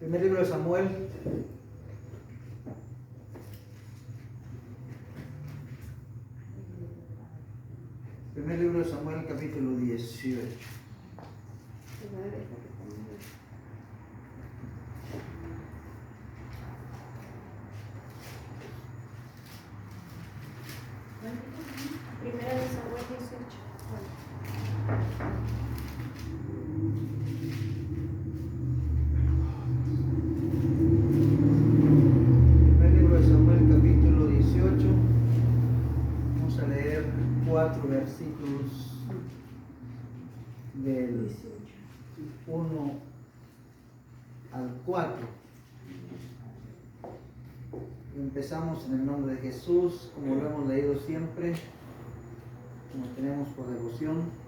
Primer libro de Samuel. Primer libro de Samuel, capítulo 18. Primera de Samuel 18. Primer libro de Samuel, capítulo 18. Vamos a leer 4 versículos del 1 al 4. Empezamos en el nombre de Jesús, como lo hemos leído siempre, como tenemos por devoción.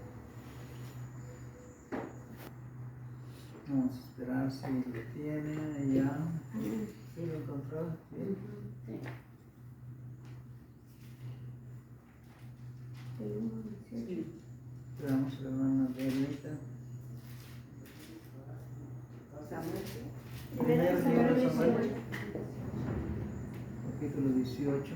Vamos a esperar si lo tiene ya. ¿Sí lo encontró? ¿Sí? Esperamos a la hermana Bernita. Primera de Samuel 18. Capítulo 18.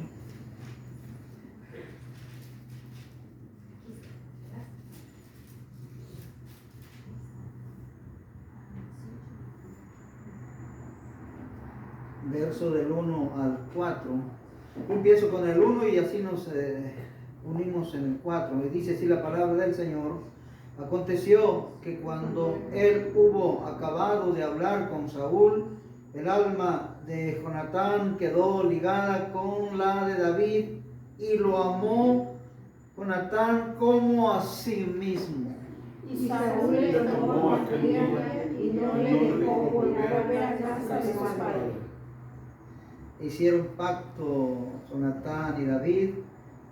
Verso del 1 al 4. Empiezo con el 1 y así nos unimos en el 4. Y dice así la palabra del Señor. Aconteció que cuando él hubo acabado de hablar con Saúl, el alma de Jonatán quedó ligada con la de David y lo amó Jonatán como a sí mismo. Y Saúl le tomó aquel día y no le dejó volver a casa de su padre. Hicieron pacto Jonatán y David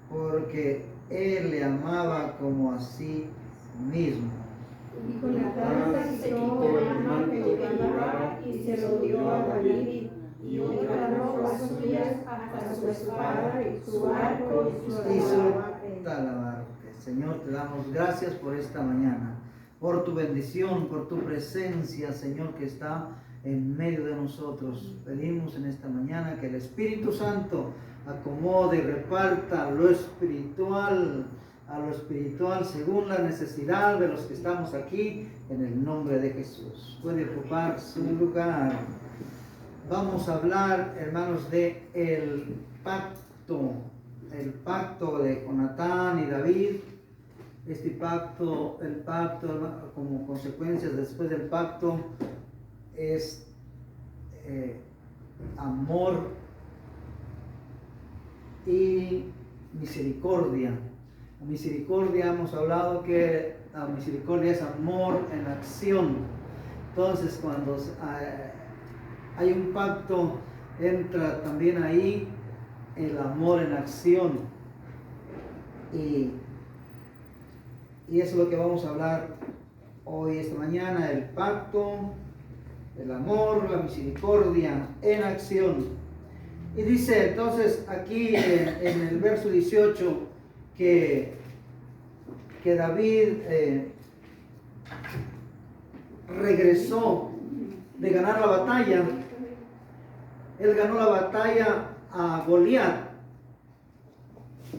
porque él le amaba como a sí mismo. Y Jonatán se quitó el manto que llevaba y se lo dio a David y otras ropas suyas hasta su espada y su arco y su talabarca. Señor, te damos gracias por esta mañana, por tu bendición, por tu presencia, Señor, que está en medio de nosotros. Pedimos en esta mañana que el Espíritu Santo acomode y reparta lo espiritual a lo espiritual según la necesidad de los que estamos aquí, en el nombre de Jesús. Puede ocupar su lugar. Vamos a hablar, hermanos, de el pacto de Jonatán y David. Este pacto, el pacto como consecuencias después del pacto es amor y misericordia. La misericordia, hemos hablado que la misericordia es amor en acción. Entonces, cuando hay un pacto, entra también ahí el amor en acción. Y eso es lo que vamos a hablar hoy, esta mañana: el pacto, el amor, la misericordia en acción. Y dice entonces aquí en el verso 18 que David regresó de ganar la batalla. Él ganó la batalla a Goliat.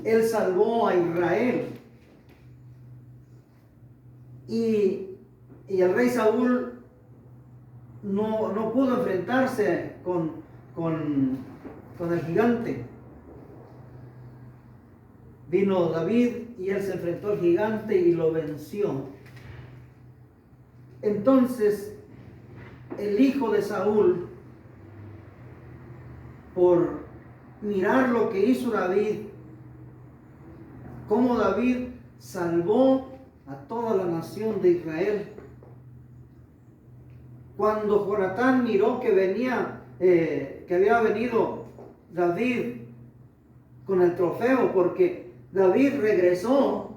Él salvó a Israel. Y el rey Saúl no pudo enfrentarse con el gigante. Vino David y él se enfrentó al gigante y lo venció. Entonces, el hijo de Saúl, por mirar lo que hizo David, cómo David salvó a toda la nación de Israel. Cuando Jonatán miró que había venido David con el trofeo, porque David regresó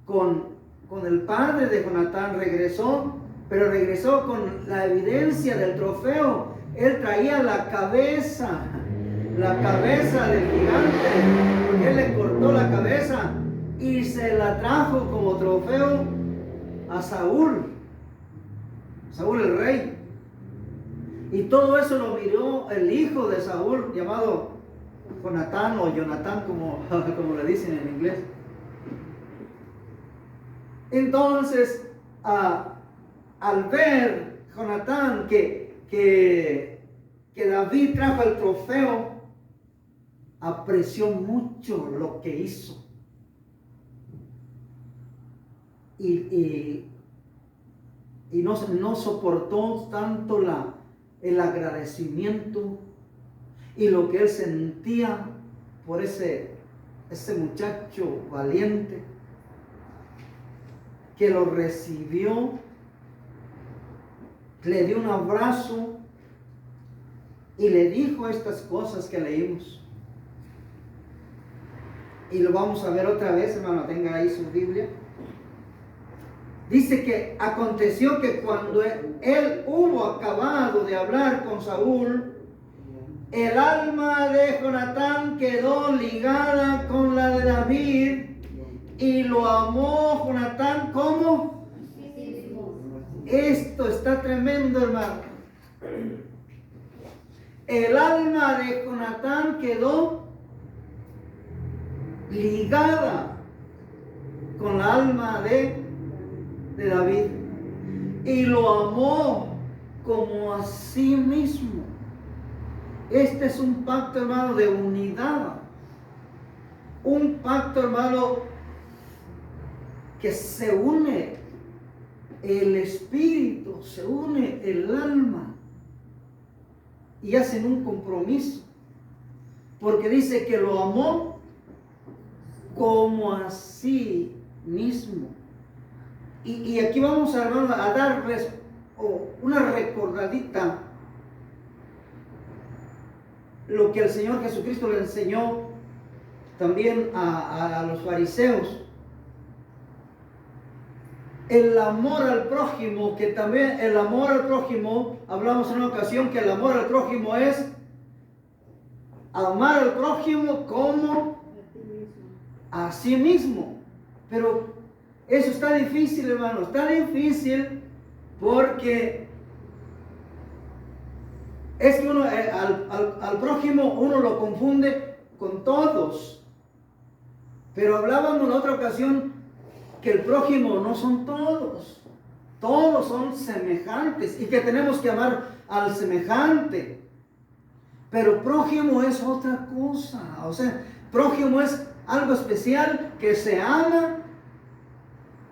con el padre de Jonatán, pero regresó con la evidencia del trofeo. Él traía la cabeza del gigante, porque él le cortó la cabeza y se la trajo como trofeo a Saúl el rey. Y todo eso lo miró el hijo de Saúl, llamado Jonatán o Jonatán, como le dicen en inglés. Entonces, al ver Jonatán que David trajo el trofeo, apreció mucho lo que hizo. Y no soportó tanto el agradecimiento y lo que él sentía por ese muchacho valiente que lo recibió, le dio un abrazo y le dijo estas cosas que leímos. Y lo vamos a ver otra vez, hermano, tenga ahí su Biblia. Dice que aconteció que cuando él hubo acabado de hablar con Saúl, el alma de Jonatán quedó ligada con la de David y lo amó Jonatán como. Esto está tremendo, hermano. El alma de Jonatán quedó ligada con la alma de David y lo amó como a sí mismo. Este es un pacto, hermano, de unidad. Un pacto, hermano, que se une el espíritu, se une el alma y hacen un compromiso. Porque dice que lo amó como a sí mismo. Y aquí vamos, hermano, a darles una recordadita lo que el Señor Jesucristo le enseñó también a los fariseos. El amor al prójimo, que también el amor al prójimo, hablamos en una ocasión que el amor al prójimo es amar al prójimo como a sí mismo. Pero eso está difícil, hermano, está difícil porque es que uno al prójimo uno lo confunde con todos. Pero hablábamos en otra ocasión que el prójimo no son todos. Todos son semejantes y que tenemos que amar al semejante. Pero prójimo es otra cosa. O sea, prójimo es algo especial que se ama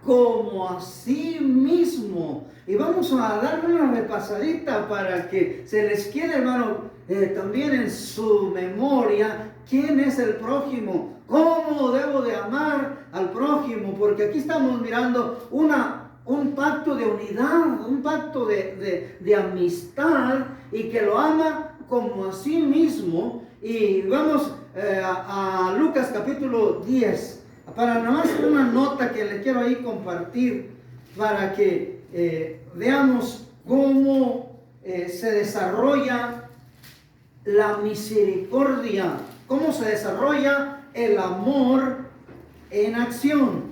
como a sí mismo. Y vamos a darle una repasadita para que se les quede, hermano, también en su memoria quién es el prójimo, cómo debo de amar al prójimo, porque aquí estamos mirando un pacto de unidad, un pacto de amistad y que lo ama como a sí mismo. Y vamos a Lucas capítulo 10. Para nada más una nota que le quiero ahí compartir para que veamos cómo se desarrolla la misericordia, cómo se desarrolla el amor en acción.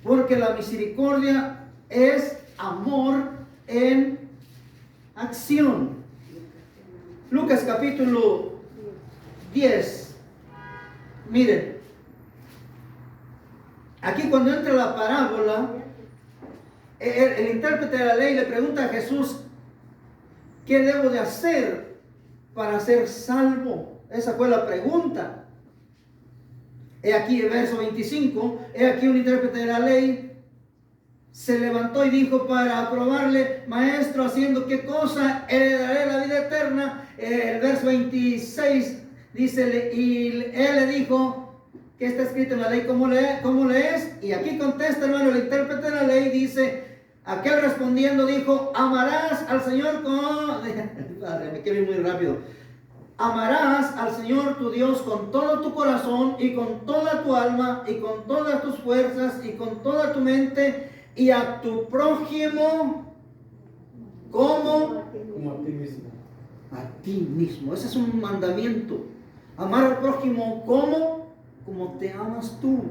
Porque la misericordia es amor en acción. Lucas capítulo 10. Miren, aquí cuando entra la parábola, el intérprete de la ley le pregunta a Jesús, ¿qué debo de hacer para ser salvo? Esa fue la pregunta. He aquí el verso 25, he aquí un intérprete de la ley se levantó y dijo para probarle, maestro, ¿haciendo qué cosa heredaré la vida eterna? El verso 26 dice, y él le dijo, ¿qué está escrito en la ley? ¿Cómo lees? Y aquí contesta, hermano, el intérprete de la ley dice, aquel respondiendo dijo, amarás al Señor con... Padre, me quiero ir muy rápido. Amarás al Señor tu Dios con todo tu corazón y con toda tu alma y con todas tus fuerzas y con toda tu mente y a tu prójimo como a ti mismo. A ti mismo. Ese es un mandamiento. Amar al prójimo como te amas tú.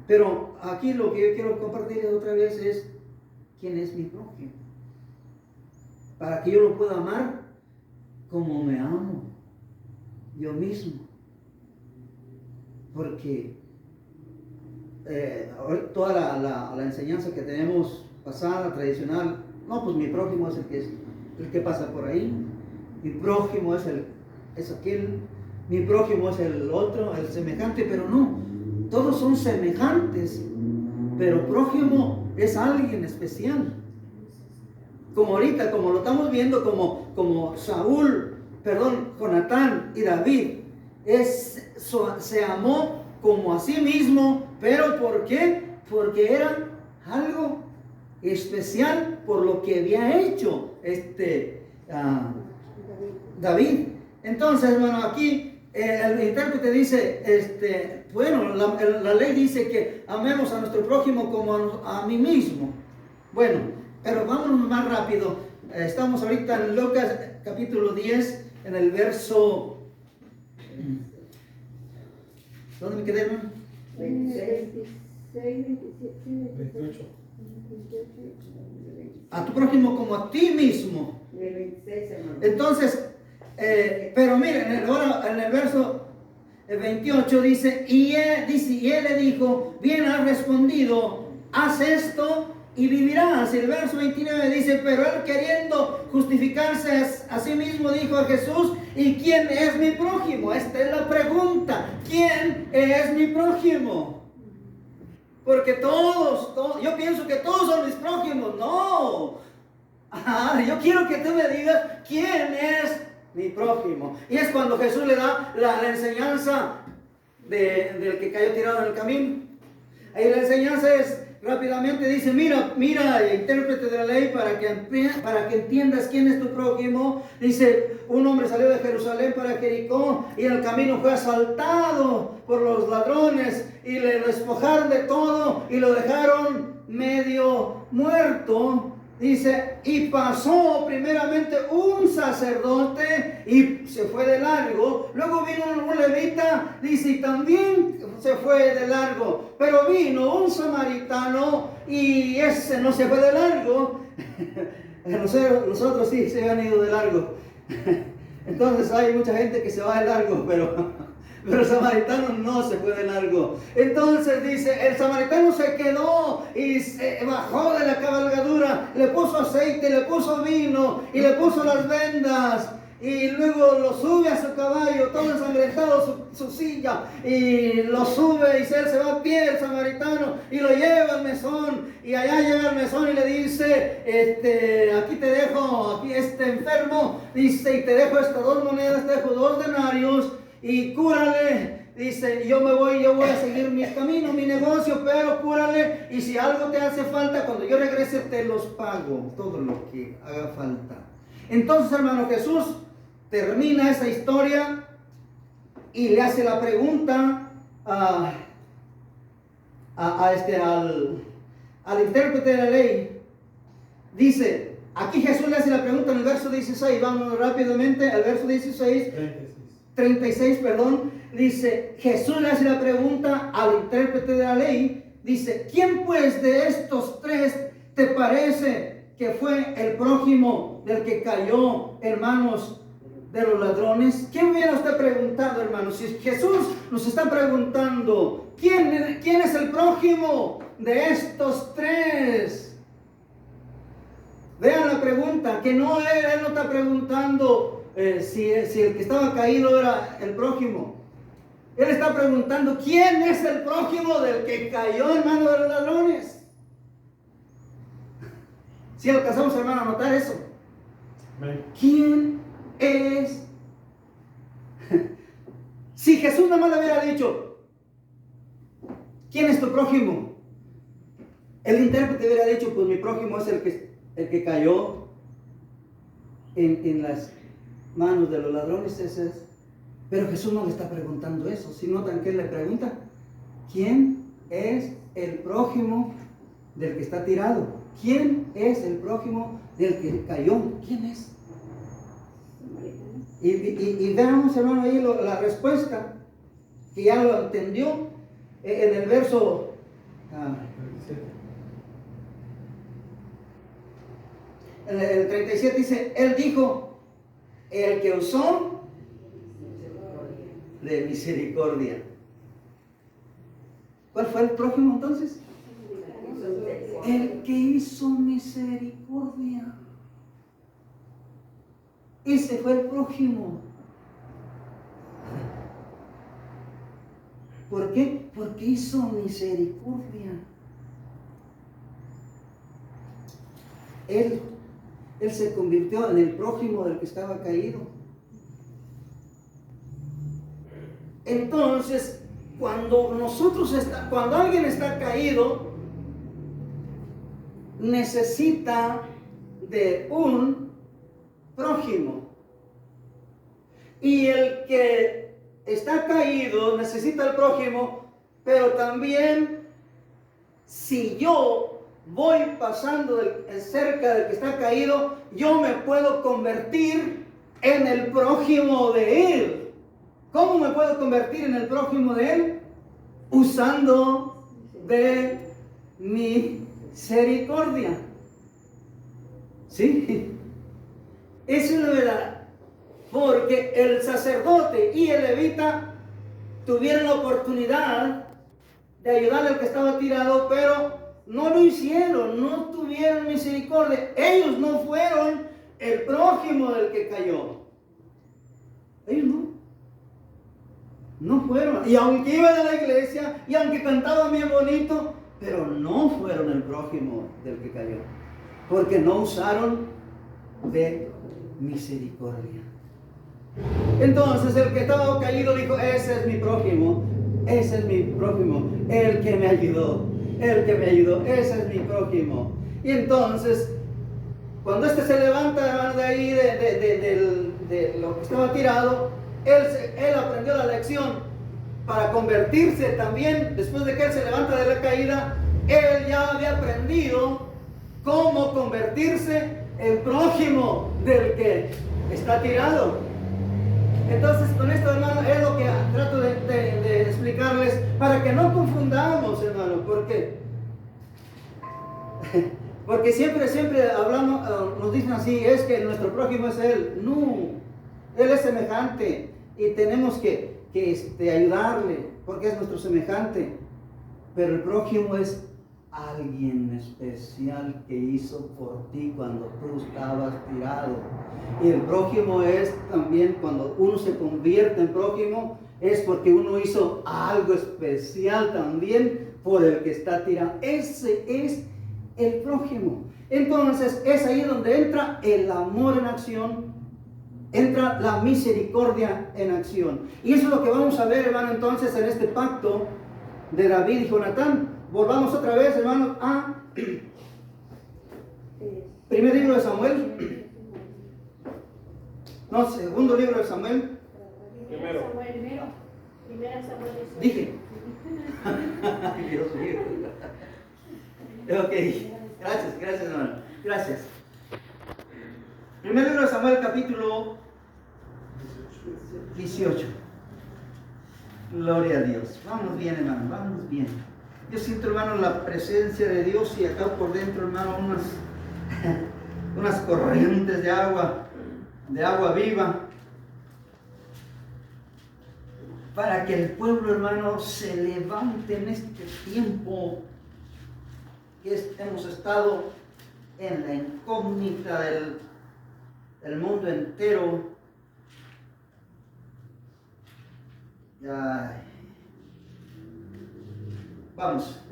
Pero aquí lo que yo quiero compartir otra vez es quién es mi prójimo, para que yo lo pueda amar como me amo yo mismo. Porque toda la enseñanza que tenemos pasada, tradicional, no, pues mi prójimo es el que pasa por ahí, mi prójimo es aquel, mi prójimo es el otro, el semejante, pero no, todos son semejantes, pero prójimo es alguien especial. Como ahorita, como lo estamos viendo, como Jonatán y David, se amó como a sí mismo, pero ¿por qué? Porque era algo especial por lo que había hecho David. Entonces, hermano, aquí el intérprete dice, bueno, la ley dice que amemos a nuestro prójimo como a mí mismo. Bueno, pero vámonos más rápido. Estamos ahorita en Lucas capítulo 10, en el verso... ¿Dónde me quedé, hermano? 26, 27, 28. A tu prójimo como a ti mismo. 26, hermano. Entonces, pero miren, ahora en el verso 28 dice, y él le dijo, bien has respondido, haz esto y vivirás. Y el verso 29 dice, pero él queriendo justificarse a sí mismo dijo a Jesús, ¿y quién es mi prójimo? Esta es la pregunta, ¿quién es mi prójimo? Porque todos, yo pienso que todos son mis prójimos. No, yo quiero que tú me digas quién es mi prójimo. Y es cuando Jesús le da la enseñanza del que cayó tirado en el camino. Ahí la enseñanza es, rápidamente dice, mira, intérprete de la ley, para que entiendas quién es tu prójimo. Dice, un hombre salió de Jerusalén para Jericó y en el camino fue asaltado por los ladrones y le despojaron de todo y lo dejaron medio muerto. Dice, y pasó primeramente un sacerdote y se fue de largo. Luego vino un levita, dice, y también se fue de largo. Pero vino un samaritano y ese no se fue de largo. Nosotros sí se han ido de largo. Entonces hay mucha gente que se va de largo, pero el samaritano no se fue de largo. Entonces dice, el samaritano se quedó y se bajó de la cabalgadura, le puso aceite, le puso vino y le puso las vendas. Y luego lo sube a su caballo, todo ensangrentado, su silla, y lo sube y él se va a pie, el samaritano, y lo lleva al mesón. Y allá llega al mesón y le dice, aquí te dejo, aquí enfermo, dice, y te dejo estas 2 monedas, te dejo 2 denarios, y cúrale. Dice, yo voy a seguir mi camino, mi negocio, pero cúrale, y si algo te hace falta, cuando yo regrese te los pago, todo lo que haga falta. Entonces, hermano, Jesús termina esa historia y le hace la pregunta al intérprete de la ley. Dice, aquí Jesús le hace la pregunta en el verso 16, vamos rápidamente al verso 36, dice, Jesús le hace la pregunta al intérprete de la ley, dice, ¿quién pues de estos 3 te parece que fue el prójimo del que cayó en manos de los ladrones? ¿Quién hubiera usted preguntado, hermano? Si Jesús nos está preguntando, ¿quién es el prójimo de estos 3? Vean la pregunta, que él no está preguntando si el que estaba caído era el prójimo. Él está preguntando, ¿quién es el prójimo del que cayó en manos de los ladrones? Si alcanzamos, hermano, a notar eso. ¿Quién es? Si Jesús nada más le hubiera dicho, ¿quién es tu prójimo? El intérprete hubiera dicho, pues mi prójimo es el que cayó en las manos de los ladrones. Ese es. Pero Jesús no le está preguntando eso. Si notan que él le pregunta, ¿quién es el prójimo del que está tirado? ¿Quién es el prójimo del que cayó? ¿Quién es? Y veamos, hermano, ahí la respuesta, que ya lo entendió en el verso en el 37 dice, él dijo, el que usó de misericordia. ¿Cuál fue el prójimo entonces? El que hizo misericordia. Ese fue el prójimo. ¿Por qué? Porque hizo misericordia. Él se convirtió en el prójimo del que estaba caído. Entonces, cuando alguien está caído, necesita de un prójimo. Y el que está caído necesita el prójimo, pero también si yo voy pasando cerca del que está caído, yo me puedo convertir en el prójimo de él. ¿Cómo me puedo convertir en el prójimo de él? Usando de misericordia. ¿Sí? Eso es la verdad. Porque el sacerdote y el levita tuvieron la oportunidad de ayudarle al que estaba tirado, pero no lo hicieron, no tuvieron misericordia. Ellos no fueron el prójimo del que cayó. Ellos no fueron. Y aunque iban a la iglesia, y aunque cantaban bien bonito, pero no fueron el prójimo del que cayó. Porque no usaron de misericordia. Entonces el que estaba caído dijo, ese es mi prójimo, ese es mi prójimo, el que me ayudó, ese es mi prójimo. Y entonces, cuando este se levanta de ahí, de lo que estaba tirado, él aprendió la lección para convertirse también. Después de que él se levanta de la caída, él ya había aprendido cómo convertirse en prójimo del que está tirado. Entonces, con esto, hermano, es lo que trato de explicarles para que no confundamos, hermano, porque siempre hablamos, nos dicen así, es que nuestro prójimo es él. No, él es semejante y tenemos que ayudarle porque es nuestro semejante. Pero el prójimo es alguien especial que hizo por ti cuando tú estabas tirado. Y el prójimo es también, cuando uno se convierte en prójimo, es porque uno hizo algo especial también por el que está tirado. Ese es el prójimo. Entonces es ahí donde entra el amor en acción, entra la misericordia en acción. Y eso es lo que vamos a ver, hermano, entonces en este pacto de David y Jonatán. Volvamos otra vez, hermanos, a primer libro de Samuel. No, segundo libro de Samuel. Primero Samuel 18. Dije. Dios mío. Ok, gracias, hermano. Gracias. Primer libro de Samuel, capítulo 18. Gloria a Dios. Vamos bien, hermano, vamos bien. Yo siento, hermano, la presencia de Dios y acá por dentro, hermano, unas corrientes de agua viva, para que el pueblo, hermano, se levante en este tiempo que hemos estado en la incógnita del mundo entero. Ay. Vamos.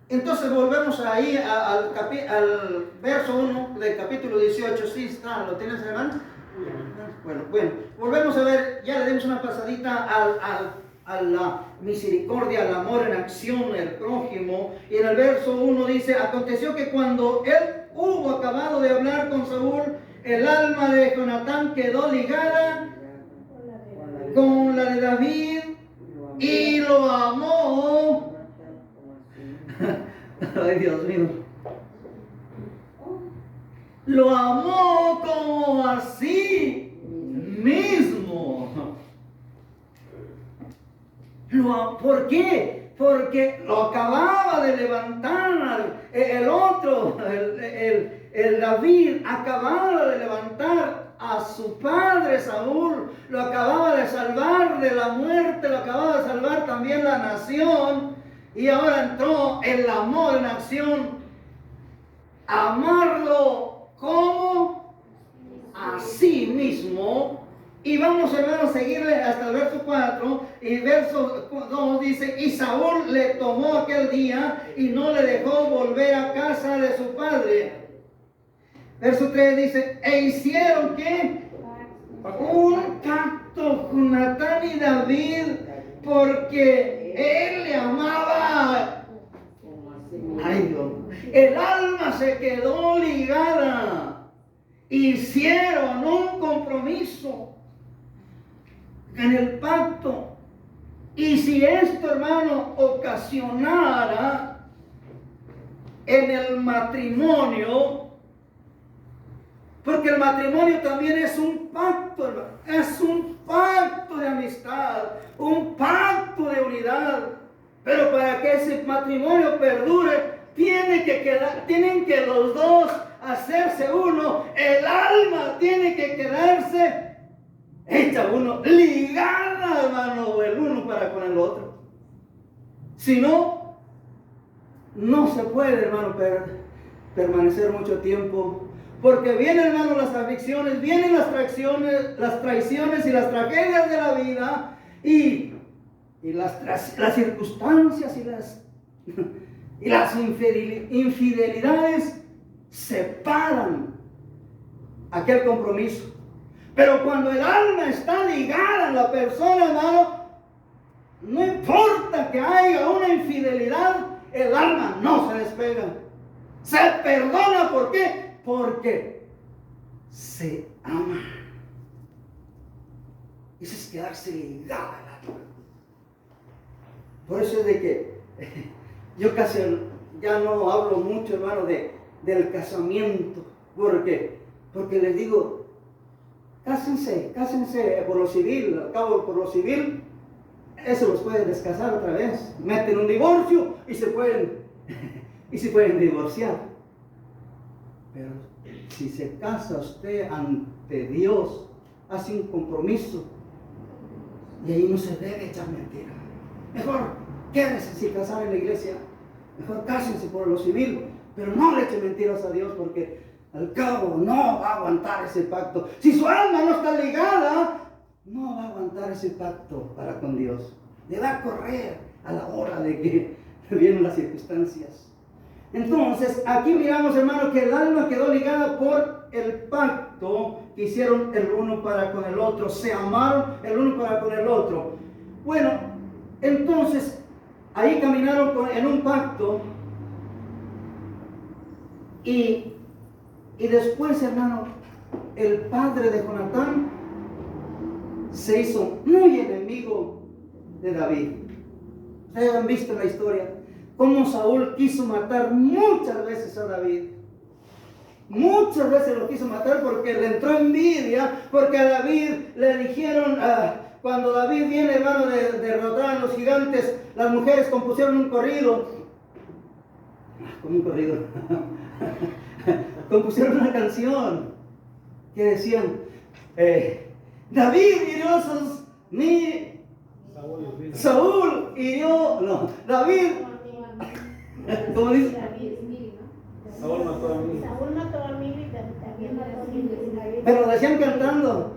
Entonces volvemos ahí al verso 1 del capítulo 18. Sí, está, ¿lo tienes, hermano? Bueno, volvemos a ver, ya le dimos una pasadita a la misericordia, al amor en acción, el prójimo. Y en el verso 1 dice, aconteció que cuando él hubo acabado de hablar con Saúl, el alma de Jonatán quedó ligada con la de David y lo amó. Ay, Dios mío. Lo amó como a sí mismo. ¿Por qué? Porque lo acababa de levantar el otro, el David, acababa de levantar a su padre Saúl, lo acababa de salvar de la muerte, lo acababa de salvar también la nación, y ahora entró el amor en acción. Amarlo como a sí mismo. Y vamos, hermanos, a seguirle hasta el verso 4. Y verso 2 dice: y Saúl le tomó aquel día y no le dejó volver a casa de su padre. Verso 3 dice: e hicieron ¿qué? Un pacto con Natán y David, porque él le amaba. Ay, Dios. El alma se quedó ligada. Hicieron un compromiso en el pacto. Y si esto, hermano, ocasionara en el matrimonio, porque el matrimonio también es un pacto, hermano, es un pacto de amistad, un pacto de unidad. Pero para que ese matrimonio perdure, tienen que los dos hacerse uno. El alma tiene que quedarse hecha uno, ligada, hermano, el uno para con el otro. Si no, no se puede, hermano, permanecer mucho tiempo. Porque vienen, hermano, las aflicciones, vienen las traiciones y las tragedias de la vida, y las circunstancias y las infidelidades separan aquel compromiso. Pero cuando el alma está ligada a la persona, hermano, no importa que haya una infidelidad, el alma no se despega. Se perdona, ¿por qué? Porque se ama. Eso es quedarse ligada al alma. Por eso es de que yo casi ya no hablo mucho, hermano, del casamiento. Porque les digo, cásense por lo civil. Al cabo, por lo civil, eso los puede descasar otra vez. Meten un divorcio y se pueden divorciar. Pero si se casa usted ante Dios, hace un compromiso, y ahí no se debe echar mentira. Mejor quédense sin casar en la iglesia, mejor cásense por lo civil, pero no le echen mentiras a Dios, porque al cabo no va a aguantar ese pacto. Si su alma no está ligada, no va a aguantar ese pacto para con Dios. Le va a correr a la hora de que vienen las circunstancias. Entonces, aquí miramos, hermano, que el alma quedó ligada por el pacto que hicieron el uno para con el otro. Se amaron el uno para con el otro. Bueno, entonces, ahí caminaron en un pacto. Y después, hermano, el padre de Jonatán se hizo muy enemigo de David. Ustedes han visto la historia. Cómo Saúl quiso matar muchas veces a David. Muchas veces lo quiso matar porque le entró envidia, porque a David le dijeron, cuando David viene, hermano, de derrotar a los gigantes, las mujeres compusieron un corrido. ¿Cómo un corrido? Compusieron una canción que decían, David hirió Saúl hirió, no, David, ¿cómo dice? Saúl mató a mí. Saúl mató a mí y también mató a mí. Pero decían cantando,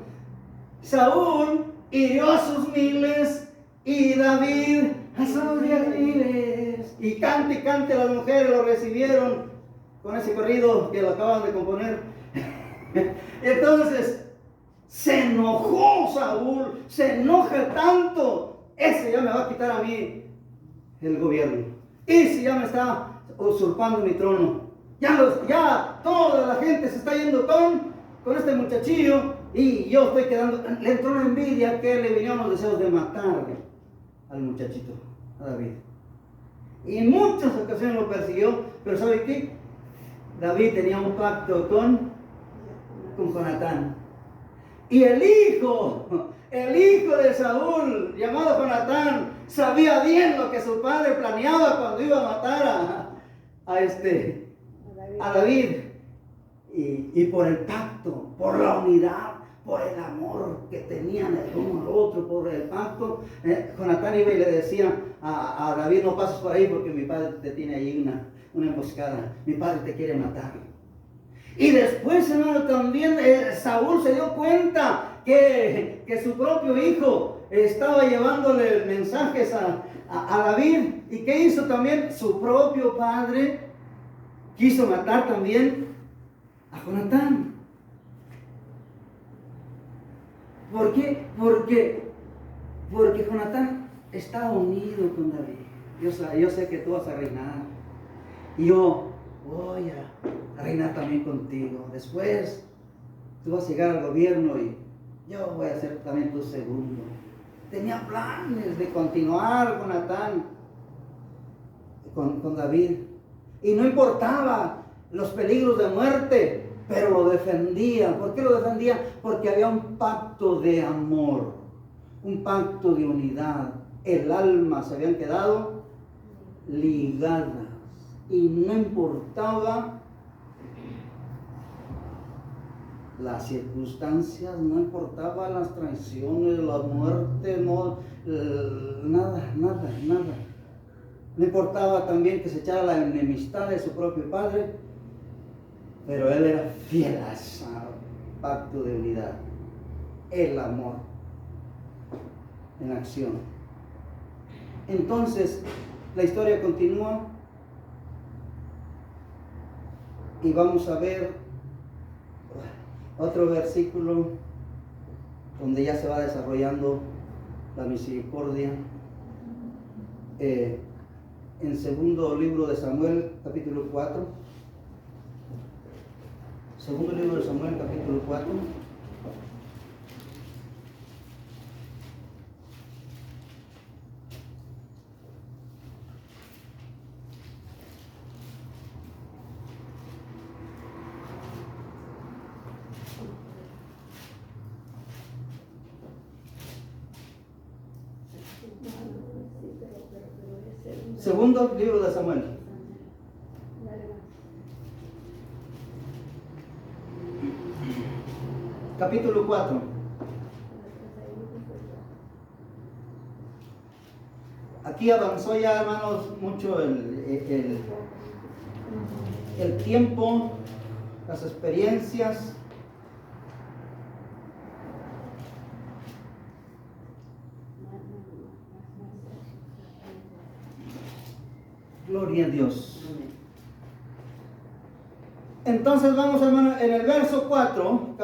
Saúl hirió a sus miles y David a sus 10,000. Y cante, las mujeres lo recibieron con ese corrido que lo acaban de componer. Entonces, se enojó Saúl, se enoja tanto, ese ya me va a quitar a mí el gobierno. Ese ya me está usurpando mi trono. Ya toda la gente se está yendo con este muchachillo y yo estoy quedando. Le entró una envidia que le vinieron los deseos de matar al muchachito, a David. Y en muchas ocasiones lo persiguió, pero ¿sabe qué? David tenía un pacto con Jonatán. Y el hijo de Saúl, llamado Jonatán, sabía bien lo que su padre planeaba cuando iba a matar a David. Y por el pacto, por la unidad, por el amor que tenían el uno al otro, por el pacto, Jonatán iba y le decía a David: no pases por ahí porque mi padre te tiene ahí una emboscada, mi padre te quiere matar. Y después, hermano, también Saúl se dio cuenta que su propio hijo estaba llevándole mensajes a David. ¿Y qué hizo también? Su propio padre quiso matar también a Jonatán. ¿Por qué? Porque Jonatán estaba unido con David. Yo sé que tú vas a reinar. Y yo voy a reinar también contigo. Después tú vas a llegar al gobierno y yo voy a ser también tu segundo. Tenía planes de continuar Jonatán con David. Y no importaba los peligros de muerte, pero lo defendía. ¿Por qué lo defendía? Porque había un pacto de amor, un pacto de unidad. El alma se habían quedado ligadas y no importaba las circunstancias, no importaba las traiciones, la muerte, nada. No importaba también que se echara la enemistad de su propio padre, pero él era fiel a ese pacto de unidad, el amor en acción. Entonces, la historia continúa y vamos a ver otro versículo donde ya se va desarrollando la misericordia. En segundo libro de Samuel, capítulo 4. Segundo libro de Samuel, capítulo 4. Segundo libro de Samuel. Capítulo 4. Aquí avanzó ya, hermanos, mucho el tiempo, las experiencias. Gloria a Dios. Entonces vamos, hermano, en el verso 4,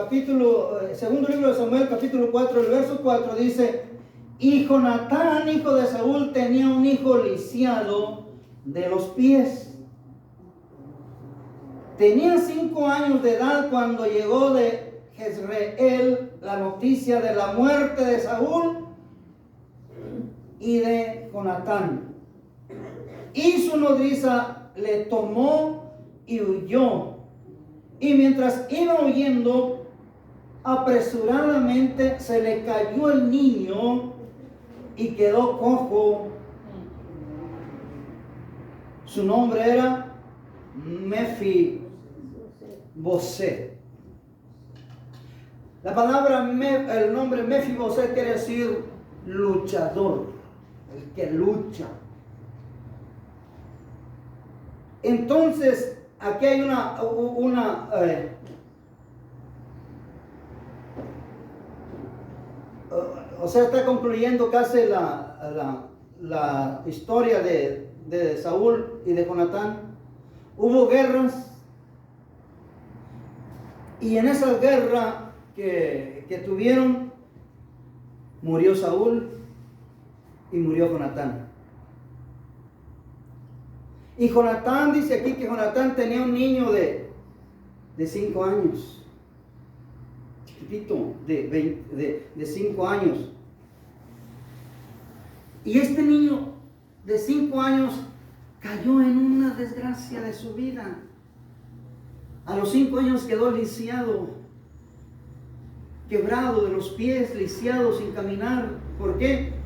segundo libro de Samuel, capítulo 4, el verso 4 dice: y Jonatán, hijo de Saúl, tenía un hijo lisiado de los pies. Tenía 5 años de edad cuando llegó de Jezreel la noticia de la muerte de Saúl y de Jonatán. Y su nodriza le tomó y huyó. Y mientras iba huyendo, apresuradamente se le cayó el niño y quedó cojo. Su nombre era Mefiboset. La palabra, el nombre Mefiboset quiere decir luchador, el que lucha. Entonces, aquí hay está concluyendo casi la historia de Saúl y de Jonatán. Hubo guerras, y en esa guerra que tuvieron, murió Saúl y murió Jonatán. Y Jonatán, dice aquí que Jonatán tenía un niño de 5 años, chiquitito, de 5 años. Y este niño de 5 años cayó en una desgracia de su vida. A los 5 años quedó lisiado, quebrado de los pies, lisiado, sin caminar. ¿Por qué?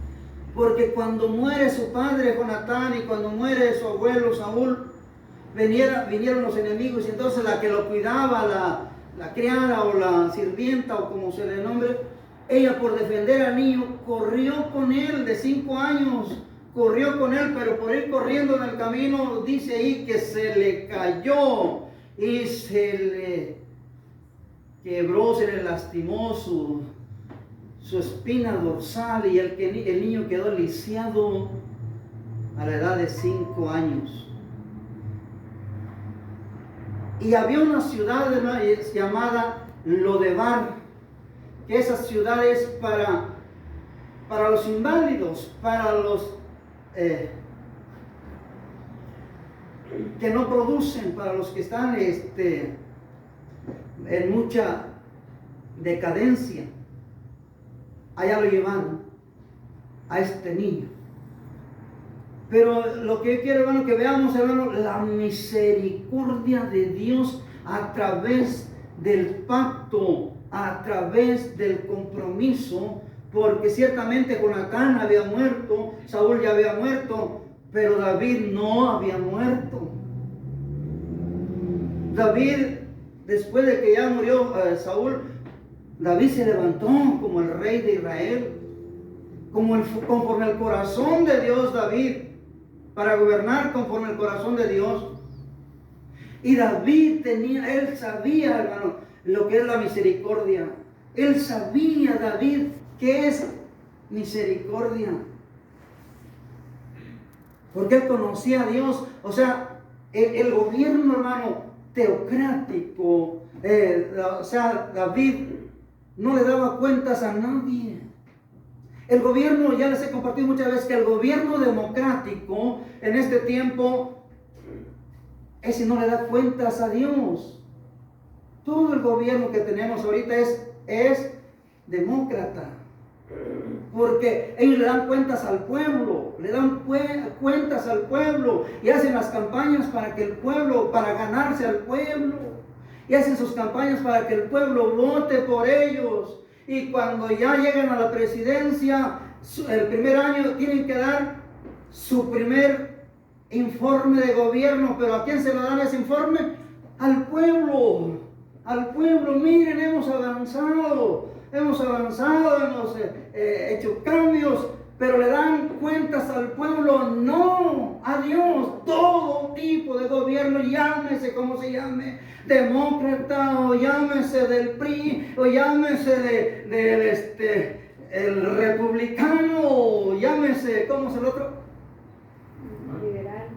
Porque cuando muere su padre Jonatán y cuando muere su abuelo Saúl, vinieron los enemigos, y entonces la que lo cuidaba, la criada o la sirvienta o como se le nombre, ella por defender al niño corrió con él de 5 años, corrió con él, pero por ir corriendo en el camino dice ahí que se le cayó y se le quebró, se le lastimó su espina dorsal, y el niño quedó lisiado a la edad de 5 años. Y había una ciudad llamada Lodebar, que esa ciudad es para los inválidos, para los que no producen, para los que están en mucha decadencia. Allá lo llevaron a este niño. Pero lo que yo quiero, hermano, que veamos, hermano, la misericordia de Dios a través del pacto, a través del compromiso, porque ciertamente Jonatán había muerto, Saúl ya había muerto, pero David no había muerto. David, después de que ya murió Saúl, David se levantó como el rey de Israel, conforme al corazón de Dios, David, para gobernar conforme al corazón de Dios. Y David él sabía, hermano, lo que es la misericordia. Él sabía, David, que es misericordia, porque él conocía a Dios. O sea, el gobierno, hermano, teocrático, o sea, David no le daba cuentas a nadie. El gobierno, ya les he compartido muchas veces que el gobierno democrático en este tiempo, ese no le da cuentas a Dios. Todo el gobierno que tenemos ahorita es demócrata, porque ellos le dan cuentas al pueblo, cuentas al pueblo, y hacen las campañas para que el pueblo, para ganarse al pueblo, y hacen sus campañas para que el pueblo vote por ellos. Y cuando ya llegan a la presidencia, el primer año tienen que dar su primer informe de gobierno. ¿Pero a quién se lo dan ese informe? Al pueblo. Al pueblo. Miren, hemos avanzado, hemos hecho cambios, pero le dan cuentas al pueblo, no a Dios. Todo tipo de gobierno, llámese como se llame, demócrata, o llámese del PRI, o llámese el republicano, o llámese, ¿cómo es el otro? Liberal.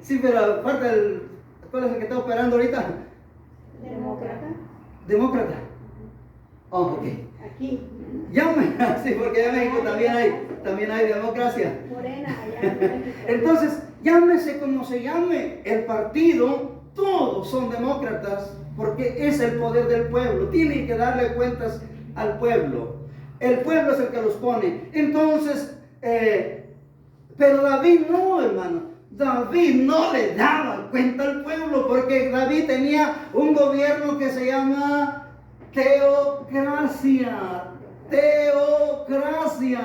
Sí, pero aparte, ¿cuál es el que está operando ahorita? Demócrata. Demócrata. Oh, ok. Aquí. Llame, sí, porque en México también hay democracia. Morena, allá en México. Entonces, llámese como se llame el partido, todos son demócratas, porque es el poder del pueblo. Tienen que darle cuentas al pueblo. El pueblo es el que los pone. Entonces, pero David no, hermano. David no le daba cuenta al pueblo, porque David tenía un gobierno que se llama teocracia. Teocracia.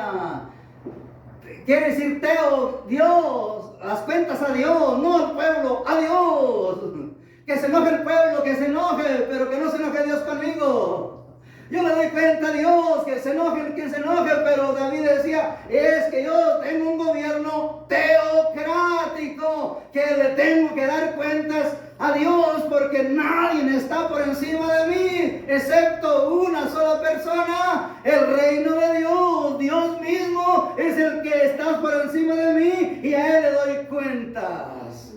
Quiere decir Dios, las cuentas a Dios, no al pueblo, a Dios. Que se enoje el pueblo, que se enoje, pero que no se enoje Dios conmigo. Yo le doy cuenta a Dios, que se enoje quien se enoje, pero David decía, es que yo tengo un gobierno teocrático, que le tengo que dar cuentas a Dios, porque nadie está por encima de mí, excepto una sola persona, el reino de Dios. Dios mismo es el que está por encima de mí, y a Él le doy cuentas.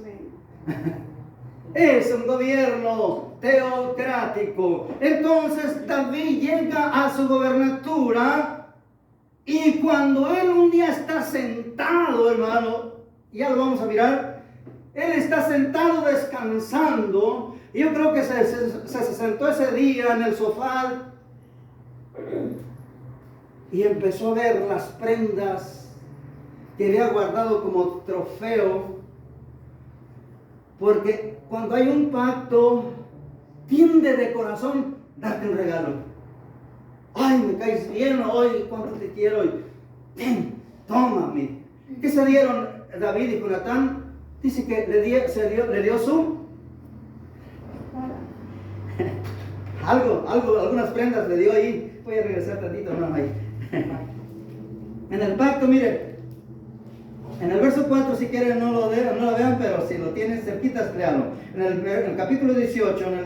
Es un gobierno teocrático. Entonces David llega a su gobernatura, y cuando él un día está sentado, hermano, ya lo vamos a mirar, él está sentado descansando, y yo creo que se sentó ese día en el sofá y empezó a ver las prendas que había guardado como trofeo, porque cuando hay un pacto, tiende de corazón darte un regalo. Ay, me caes bien hoy, cuánto te quiero hoy. Ven, tómame. ¿Qué se dieron David y Jonatán? Dice que le dio su algunas prendas le dio ahí. Voy a regresar tantito, hermano, ahí. En el pacto, mire, en el verso 4, si quieren no lo vean, pero si lo tienen cerquitas, léanlo. En el capítulo 18, en el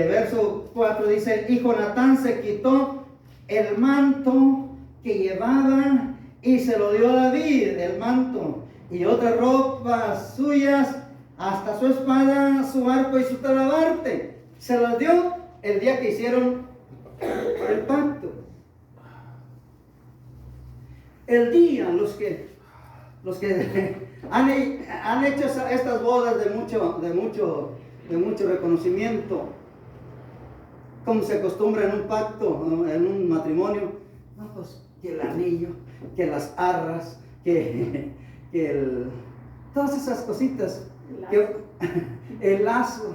verso 4 dice, y Jonatán se quitó el manto que llevaba y se lo dio a David, el manto, y otras ropas suyas, hasta su espada, su arco y su talabarte. Se las dio el día que hicieron el pacto. El día, los que han hecho estas bodas de mucho reconocimiento, como se acostumbra en un pacto, en un matrimonio, no, pues que el anillo, que las arras, todas esas cositas, el lazo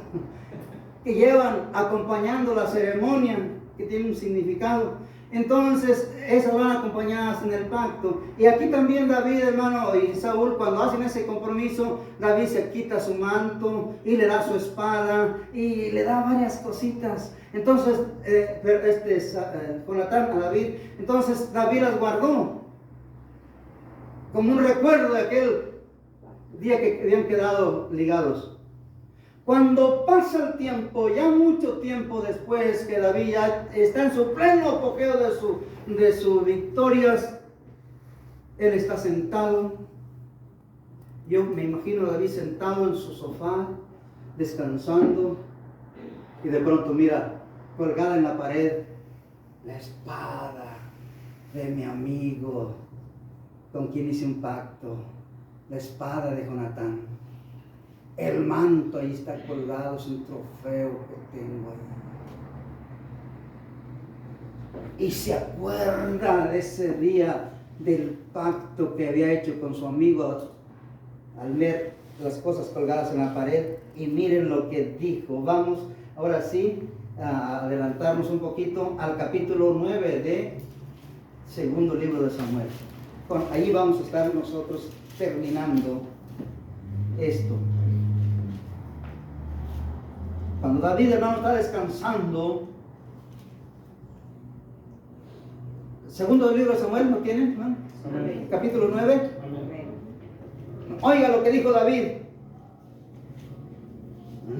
que llevan acompañando la ceremonia, que tiene un significado. Entonces, esas van acompañadas en el pacto. Y aquí también David, hermano, y Saúl, cuando hacen ese compromiso, David se quita su manto y le da su espada y le da varias cositas. Entonces, Jonatán a David, entonces David las guardó como un recuerdo de aquel día que habían quedado ligados. Cuando pasa el tiempo, ya mucho tiempo después que David ya está en su pleno apogeo de sus victorias, él está sentado. Yo me imagino a David sentado en su sofá, descansando, y de pronto mira, colgada en la pared, la espada de mi amigo, con quien hice un pacto, la espada de Jonatán. El manto ahí está colgado, es un trofeo que tengo ahí. Y se acuerda de ese día del pacto que había hecho con su amigo al ver las cosas colgadas en la pared. Y miren lo que dijo. Vamos ahora sí a adelantarnos un poquito al capítulo 9 de segundo libro de Samuel. Ahí vamos a estar nosotros terminando esto. Cuando David, hermano, está descansando, segundo libro de Samuel, ¿no tienen, hermano? Amén. Capítulo 9. Amén. Oiga lo que dijo David.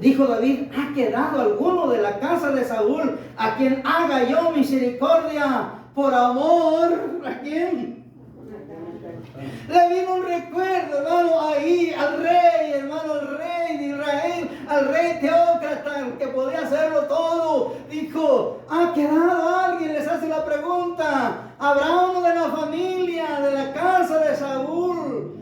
Dijo David, ¿ha quedado alguno de la casa de Saúl a quien haga yo misericordia por amor? ¿A quién? Le vino un recuerdo, hermano, ahí al rey, hermano, al rey de Israel, al rey teócrata, que podía hacerlo todo. Dijo, ¿ha quedado alguien? Les hace la pregunta. ¿Habrá uno de la familia, de la casa de Saúl?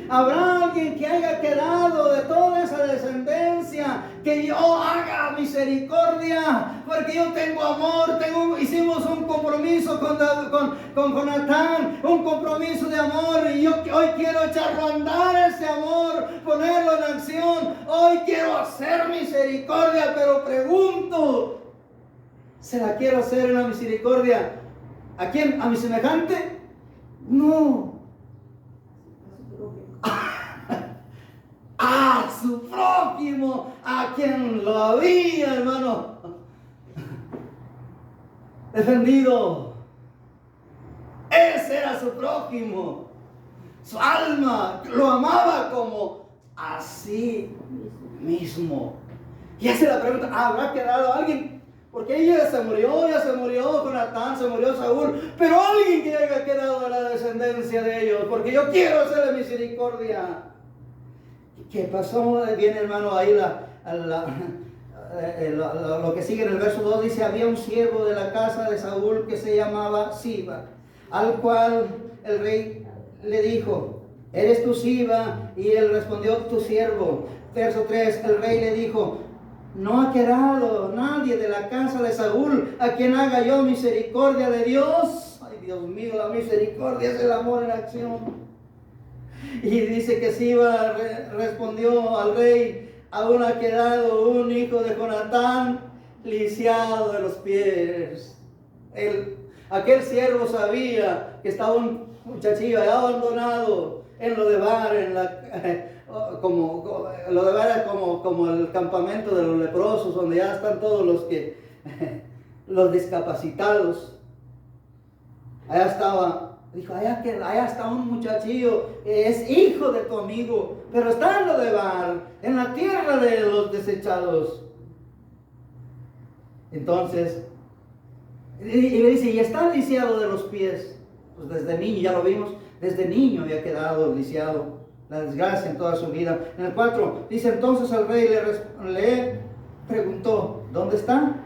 ¿Habrá alguien que haya quedado de toda esa descendencia que yo haga misericordia? Porque yo tengo amor, hicimos un compromiso con Jonatán, un compromiso de amor, y yo hoy quiero echarlo a andar ese amor, ponerlo en acción. Hoy quiero hacer misericordia, pero pregunto, ¿se la quiero hacer una misericordia? ¿A quién? ¿A mi semejante? No. A su prójimo, a quien lo había, hermano, defendido. Ese era su prójimo, su alma, lo amaba como a sí mismo. Y hace la pregunta, ¿habrá quedado alguien? Porque ella ya se murió Jonatán, se murió Saúl, pero alguien que haya quedado de la descendencia de ellos, porque yo quiero hacerle misericordia. ¿Qué pasó? Viene, hermano, ahí lo que sigue en el verso 2, dice, había un siervo de la casa de Saúl que se llamaba Siba, al cual el rey le dijo, ¿eres tú Siba? Y él respondió, tu siervo. Verso 3, el rey le dijo, no ha quedado nadie de la casa de Saúl a quien haga yo misericordia de Dios. Ay, Dios mío, la misericordia es el amor en acción. Y dice que Siba respondió al rey, aún ha quedado un hijo de Jonatán lisiado de los pies. Aquel siervo sabía que estaba un muchachillo abandonado en Lodebar, Lodebar es como el campamento de los leprosos, donde ya están todos los discapacitados. Allá estaba, dijo, allá está un muchachillo, es hijo de tu amigo, pero está en Lodebar, en la tierra de los desechados. Entonces, y le dice, y está lisiado de los pies. Pues desde niño, ya lo vimos, desde niño había quedado lisiado, la desgracia en toda su vida. En el 4 dice, entonces el rey le preguntó, ¿dónde está?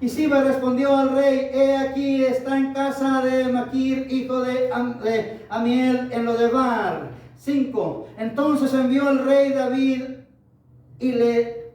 Y Siba respondió al rey, he aquí, está en casa de Maquir, hijo de Amiel, en Lodebar. 5. Entonces envió el rey David y le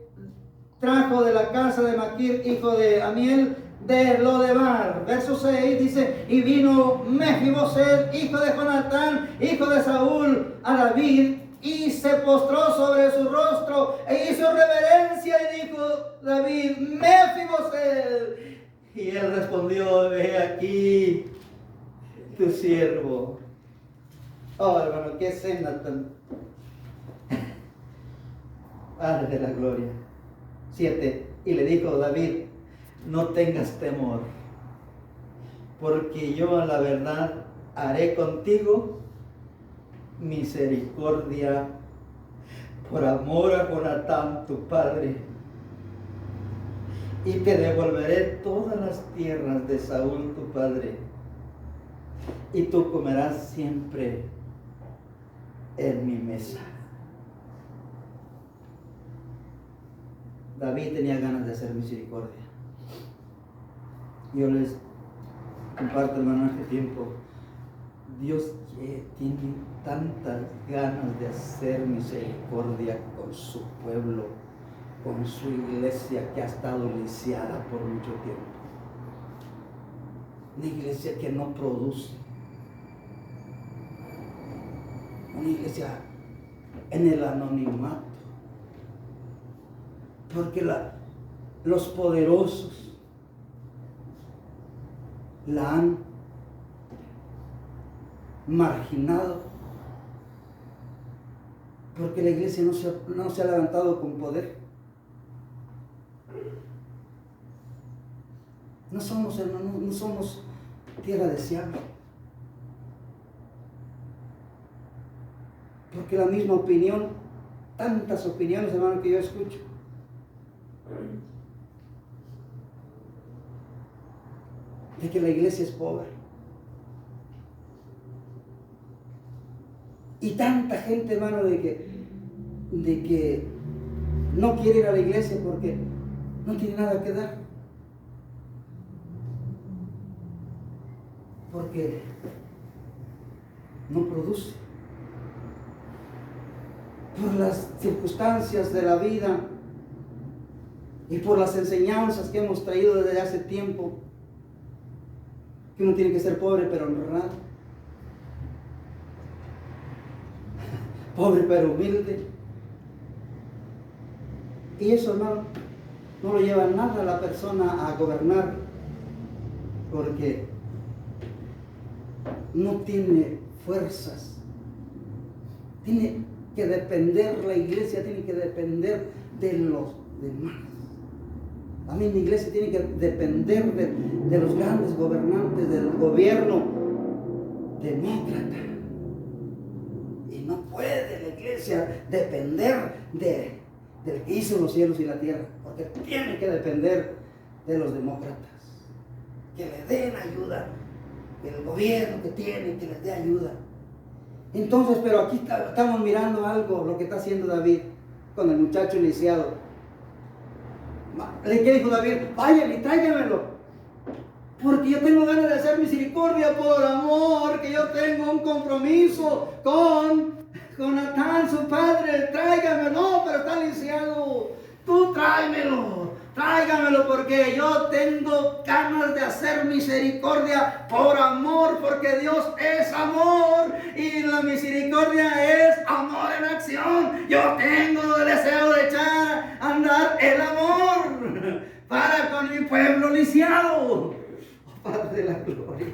trajo de la casa de Maquir, hijo de Amiel, de Lodebar. Verso 6 dice, y vino Mefiboset, hijo de Jonatán, hijo de Saúl, a David, y se postró sobre su rostro, e hizo reverencia, y dijo David, Mefiboset. Y él respondió, he aquí tu siervo. Oh, hermano, qué escena tan... Padre de la gloria. 7. Y le dijo David, no tengas temor, porque yo a la verdad haré contigo misericordia por amor a Jonatán tu padre, y te devolveré todas las tierras de Saúl tu padre, y tú comerás siempre en mi mesa. David tenía ganas de hacer misericordia. Yo les comparto, hermano, este tiempo. Dios tiene tantas ganas de hacer misericordia con su pueblo, con su iglesia que ha estado lisiada por mucho tiempo. Una iglesia que no produce. Una iglesia en el anonimato. Porque los poderosos la han marginado, porque la iglesia no se ha levantado con poder. No somos, hermanos, no somos tierra deseable, porque la misma opinión, tantas opiniones, hermano, que yo escucho, de que la iglesia es pobre. Y tanta gente, hermano, de que no quiere ir a la iglesia porque no tiene nada que dar. Porque no produce. Por las circunstancias de la vida y por las enseñanzas que hemos traído desde hace tiempo, que uno tiene que ser pobre pero honrado, pobre pero humilde. Y eso, hermano, no lo lleva nada a la persona a gobernar, porque no tiene fuerzas. Tiene que depender, la iglesia tiene que depender de los demás. A mí mi iglesia tiene que depender de los grandes gobernantes, del gobierno demócrata. Y no puede la iglesia depender del que hizo los cielos y la tierra, porque tiene que depender de los demócratas, que le den ayuda, el gobierno que tiene, que les dé ayuda. Entonces, pero aquí estamos mirando algo, lo que está haciendo David con el muchacho lisiado. ¿Qué dijo David? Vayan y tráigamelo, porque yo tengo ganas de hacer misericordia por amor, que yo tengo un compromiso con Jonatán, su padre. Tráigamelo. No, pero está lisiado. Tú tráigamelo, porque yo tengo ganas de hacer misericordia por amor, porque Dios es amor y la misericordia es amor en acción. Yo tengo el deseo de echar a andar el amor para con mi pueblo lisiado. Oh, Padre de la gloria.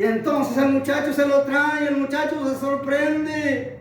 Y entonces el muchacho se lo trae, el muchacho se sorprende.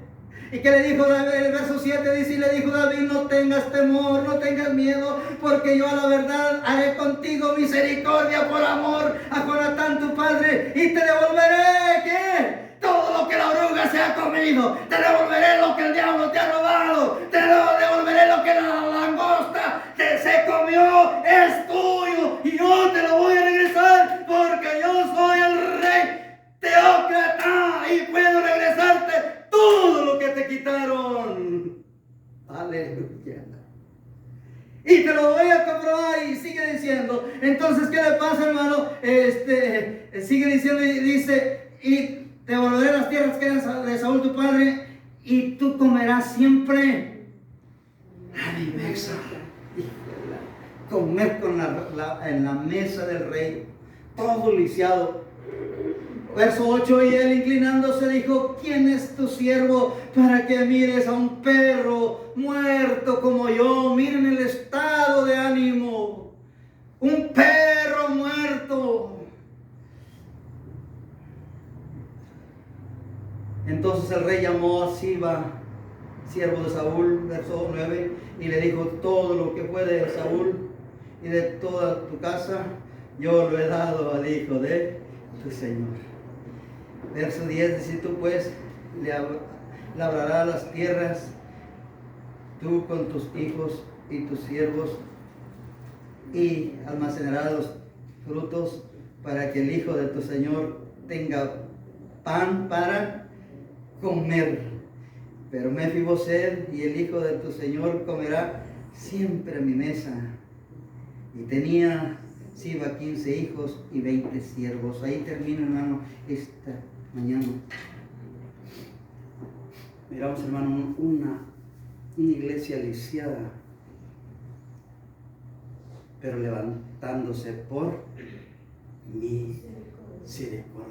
¿Y que le dijo David? El verso 7 dice, y le dijo David, no tengas temor, no tengas miedo, porque yo a la verdad haré contigo misericordia por amor a Jonatán tu padre, y te devolveré, ¿qué? Todo lo que la oruga se ha comido, te devolveré lo que el diablo te ha robado, te devolveré lo que la langosta se comió, es tuyo, y yo te lo voy a regresar, porque yo soy el rey teócrata, y puedo regresarte todo lo que te quitaron. Aleluya. Y te lo voy a comprobar. Y sigue diciendo. Entonces, ¿qué le pasa, hermano? Sigue diciendo y dice, y te volveré las tierras que eran de Saúl tu padre, y tú comerás siempre a mi mesa. Comer en la mesa del rey, todo lisiado. Verso 8, y él inclinándose dijo, ¿quién es tu siervo para que mires a un perro muerto como yo? Miren el estado de ánimo. Un perro muerto. Entonces el rey llamó a Siba, siervo de Saúl, verso 9, y le dijo, todo lo que fue de Saúl y de toda tu casa, yo lo he dado al hijo de tu Señor. Verso 10 dice, tú pues labrarás las tierras, tú con tus hijos y tus siervos, y almacenarás los frutos para que el hijo de tu Señor tenga pan para comer. Pero Mefiboset y el hijo de tu Señor comerá siempre a mi mesa. Y tenía Siba 15 hijos y 20 siervos. Ahí termina, hermano, esta mañana. Miramos, hermano, una iglesia lisiada, pero levantándose por misericordia.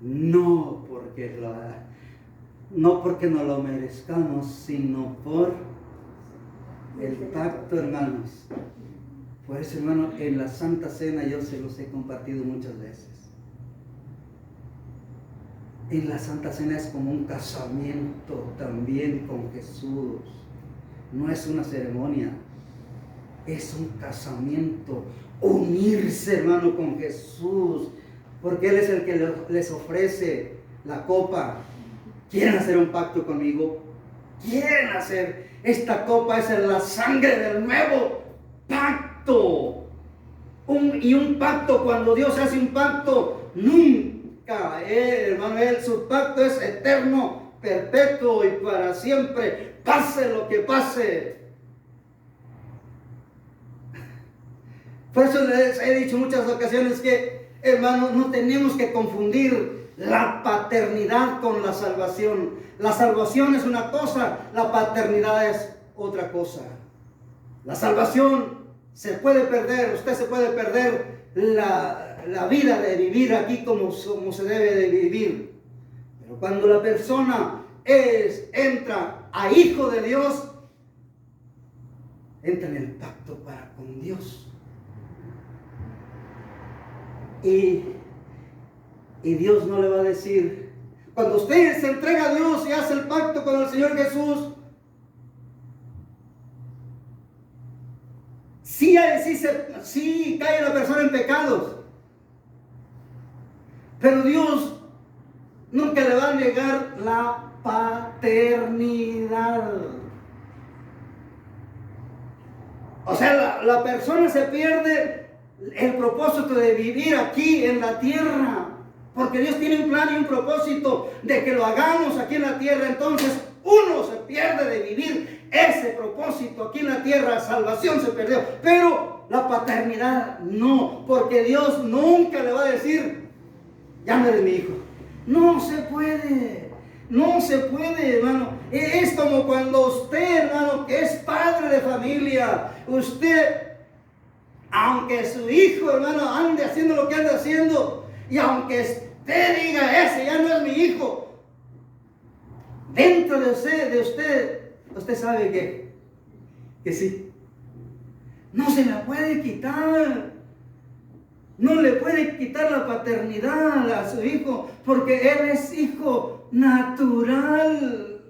No porque no lo merezcamos, sino por el pacto, hermanos. Por eso, hermano, en la Santa Cena yo se los he compartido muchas veces. En la Santa Cena es como un casamiento también con Jesús. No es una ceremonia, es un casamiento. Unirse, hermano, con Jesús, porque Él es el que les ofrece la copa. ¿Quieren hacer un pacto conmigo? ¿Quieren hacer? Esta copa es la sangre del nuevo pacto. Un pacto, cuando Dios hace un pacto, nunca, hermano, su pacto es eterno, perpetuo y para siempre, pase lo que pase. Por eso les he dicho muchas ocasiones que, hermanos, no tenemos que confundir la paternidad con la salvación. La salvación es una cosa, la paternidad es otra cosa. La salvación se puede perder, usted se puede perder la vida de vivir aquí como se debe de vivir. Pero cuando la persona entra a hijo de Dios, entra en el pacto para con Dios. Y Dios no le va a decir, cuando usted se entrega a Dios y hace el pacto con el Señor Jesús, sí cae la persona en pecados, pero Dios nunca le va a negar la paternidad. O sea, la persona se pierde el propósito de vivir aquí en la tierra, porque Dios tiene un plan y un propósito de que lo hagamos aquí en la tierra. Entonces uno se pierde de vivir ese propósito aquí en la tierra. Salvación se perdió, pero la paternidad no, porque Dios nunca le va a decir, ya no eres mi hijo. No se puede, hermano. Es como cuando usted, hermano, que es padre de familia, usted, aunque su hijo, hermano, ande haciendo lo que ande haciendo, y aunque usted diga, ese ya no es mi hijo, dentro de usted sabe que sí. No se la puede quitar. no le puede quitar la paternidad a su hijo, porque él es hijo natural.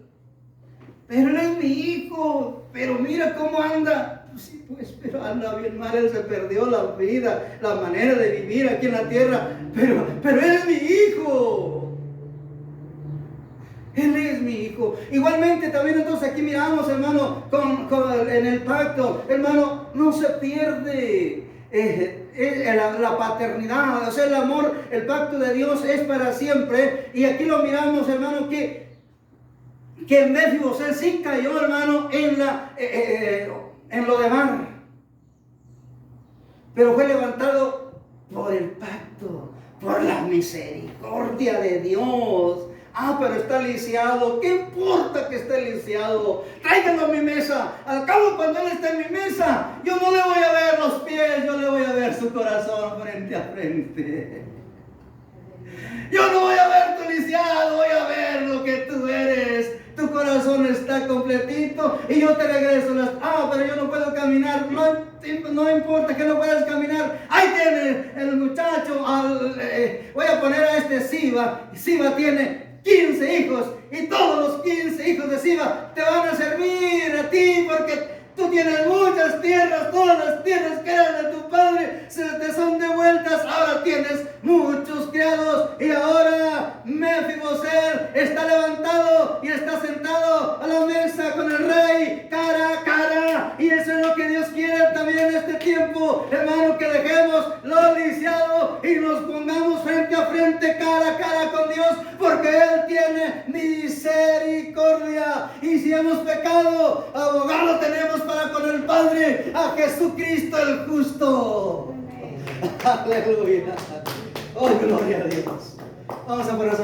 Pero él es mi hijo, pero mira cómo anda. Pues sí, pues, pero anda bien mal, él se perdió la vida, la manera de vivir aquí en la tierra, pero él es mi hijo. Él es mi hijo. Igualmente también entonces aquí miramos, hermano, en el pacto, hermano, no se pierde la paternidad, o sea, el amor, el pacto de Dios es para siempre. Y aquí lo miramos, hermano, que Mefibosé sí cayó, hermano, en lo de mar, pero fue levantado por el pacto, por la misericordia de Dios. Pero está lisiado. ¿Qué importa que esté lisiado? Tráiganlo a mi mesa. Al cabo, cuando él esté en mi mesa, yo no le voy a ver los pies, yo le voy a ver su corazón frente a frente. Yo no voy a ver tu lisiado, voy a ver lo que tú eres. Tu corazón está completito y yo te regreso pero yo no puedo caminar. No importa que no puedas caminar. Ahí tiene el muchacho. Voy a poner a este Siba. Siba tiene 15 hijos y todos los 15 hijos de Siba te van a servir a ti, porque tú tienes muchas tierras, todas las tierras que eran de tu padre se te son devueltas. Ahora tienes muchos criados y ahora Mefibosé está levantado y está sentado a la mesa con el rey cara a cara. Y eso es lo que Dios quiere también en este tiempo, hermano, que dejemos lo lisiado y nos pongamos frente a frente, cara a cara con Dios, porque Él tiene misericordia. Y si hemos pecado, abogado tenemos para con el Padre, a Jesucristo el justo. Aleluya. Oh, gloria a Dios. Vamos a poner